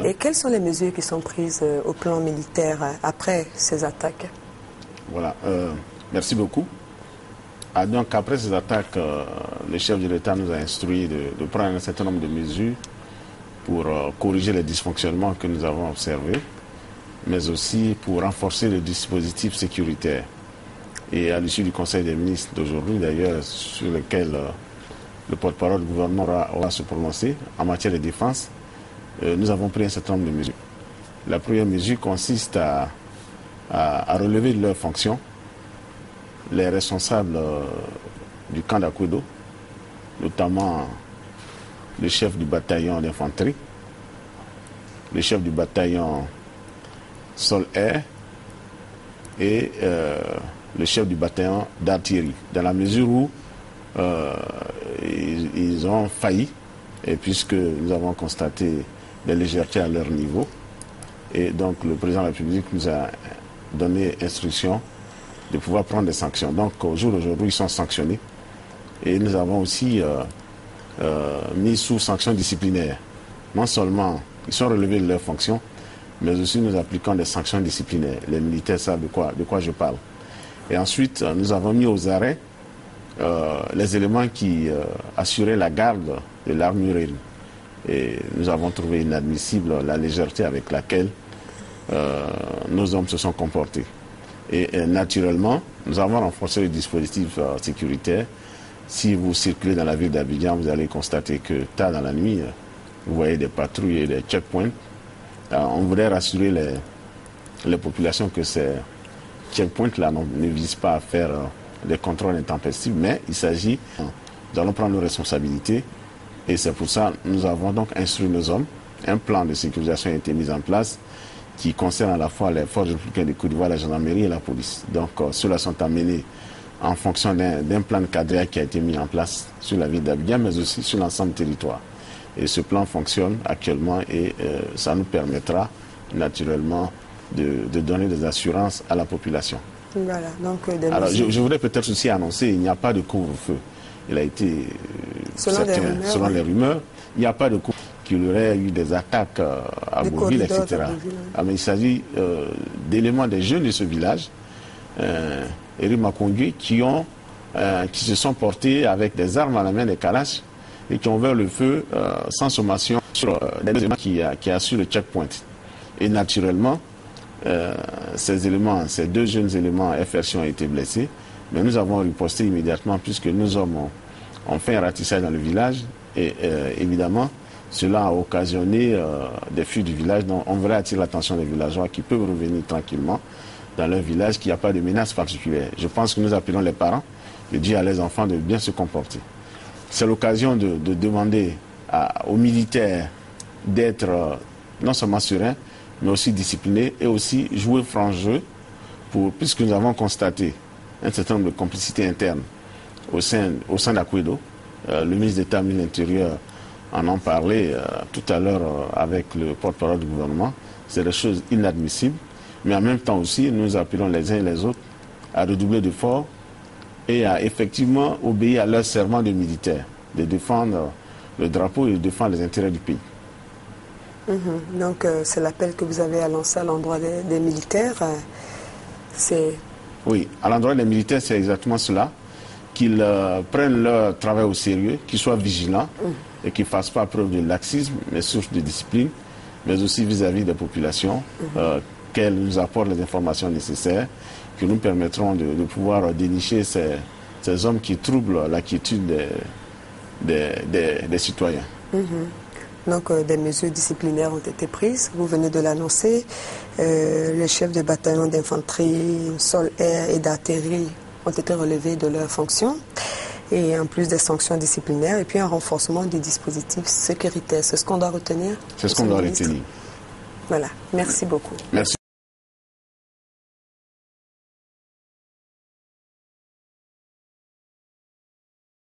Et quelles sont les mesures qui sont prises au plan militaire après ces attaques? Voilà, merci beaucoup. Donc après ces attaques, le chef de l'État nous a instruit de prendre un certain nombre de mesures pour corriger les dysfonctionnements que nous avons observés, mais aussi pour renforcer le dispositif sécuritaire. Et à l'issue du Conseil des ministres d'aujourd'hui, d'ailleurs, sur lequel le porte-parole du gouvernement aura se prononcer en matière de défense, nous avons pris un certain nombre de mesures. La première mesure consiste à relever de leurs fonctions les responsables du camp d'Akwedo, notamment le chef du bataillon d'infanterie, le chef du bataillon sol-air et le chef du bataillon d'artillerie, dans la mesure où ils ont failli, et puisque nous avons constaté des légèretés à leur niveau, et donc le président de la République nous a donné instruction de pouvoir prendre des sanctions. Donc au jour d'aujourd'hui, ils sont sanctionnés. Et nous avons aussi mis sous sanction disciplinaire. Non seulement ils sont relevés de leurs fonctions, mais aussi nous appliquons des sanctions disciplinaires. Les militaires savent de quoi je parle. Et ensuite, nous avons mis aux arrêts les éléments qui assuraient la garde de l'armurerie. Et nous avons trouvé inadmissible la légèreté avec laquelle nos hommes se sont comportés. Et naturellement, nous avons renforcé le dispositif sécuritaire. Si vous circulez dans la ville d'Abidjan, vous allez constater que tard dans la nuit, vous voyez des patrouilles et des checkpoints. On voudrait rassurer les populations que ces checkpoints-là ne visent pas à faire des contrôles intempestifs, mais il s'agit, nous allons prendre nos responsabilités. Et c'est pour ça que nous avons donc instruit nos hommes. Un plan de sécurisation a été mis en place qui concerne à la fois les forces républicaines de Côte d'Ivoire, la gendarmerie et la police. Donc ceux-là sont amenés en fonction d'un plan de quadrillage qui a été mis en place sur la ville d'Abidjan, mais aussi sur l'ensemble du territoire. Et ce plan fonctionne actuellement et ça nous permettra naturellement de donner des assurances à la population. Voilà, donc, alors je voudrais peut-être aussi annoncer, il n'y a pas de couvre-feu. Il a été, selon les rumeurs, il n'y a pas de couvre-feu. Qu'il y aurait eu des attaques à Beauville, etc. Mais il s'agit d'éléments des jeunes de ce village, Eri Makongui, qui se sont portés avec des armes à la main, des kalash, et qui ont ouvert le feu sans sommation sur des éléments qui assurent le checkpoint. Et naturellement, ces deux jeunes éléments FRC ont été blessés, mais nous avons riposté immédiatement puisque nos hommes ont fait un ratissage dans le village et évidemment, cela a occasionné des fuites du village. Donc on voudrait attirer l'attention des villageois qui peuvent revenir tranquillement dans leur village, qu'il n'y a pas de menace particulière. Je pense que nous appelons les parents de dire à leurs enfants de bien se comporter. C'est l'occasion de demander aux militaires d'être non seulement sereins, mais aussi disciplinés et aussi jouer franc jeu, puisque nous avons constaté un certain nombre de complicités internes au sein d'Akwedo. Le ministre d'État, ministre de l'Intérieur, en ont parlé tout à l'heure avec le porte-parole du gouvernement. C'est des choses inadmissibles. Mais en même temps aussi, nous appelons les uns et les autres à redoubler d'efforts et à effectivement obéir à leur serment de militaire, de défendre le drapeau et de défendre les intérêts du pays. Donc c'est l'appel que vous avez lancé à l'endroit des militaires. Oui, à l'endroit des militaires, c'est exactement cela. Qu'ils prennent leur travail au sérieux, qu'ils soient vigilants et qu'ils ne fassent pas preuve de laxisme, mais source de discipline, mais aussi vis-à-vis des populations, qu'elles nous apportent les informations nécessaires, qui nous permettront de pouvoir dénicher ces hommes qui troublent la quiétude des citoyens. Donc des mesures disciplinaires ont été prises, vous venez de l'annoncer. Les chefs de bataillon d'infanterie, sol-air et d'artillerie ont été relevés de leurs fonctions, et en plus des sanctions disciplinaires, et puis un renforcement des dispositifs sécuritaires. C'est ce qu'on doit retenir? C'est ce qu'on doit retenir. Voilà, merci beaucoup. Merci.